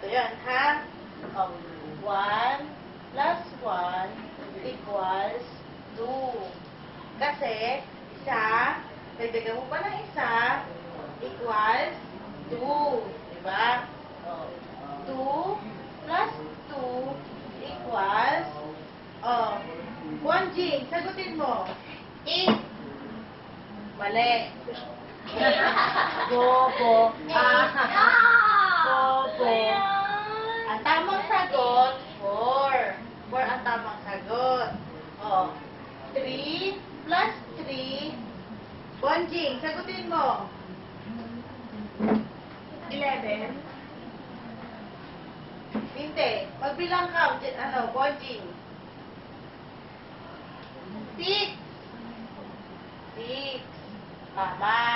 Ito yan, ha? 1 plus 1 equals 2. Kasi, isa, dagdagan mo pa ng isa, equals 2. Diba? 2 plus 2 equals, Bonjing, sagutin mo. 8. Mali. Bobo. Bobo. Ang tamang sagot, 4. 4 ang tamang sagot. 3 plus 3. Bonjing, sagutin mo. 11. Hindi. Magbilang ka, Bonjing. 6. 6. Tama.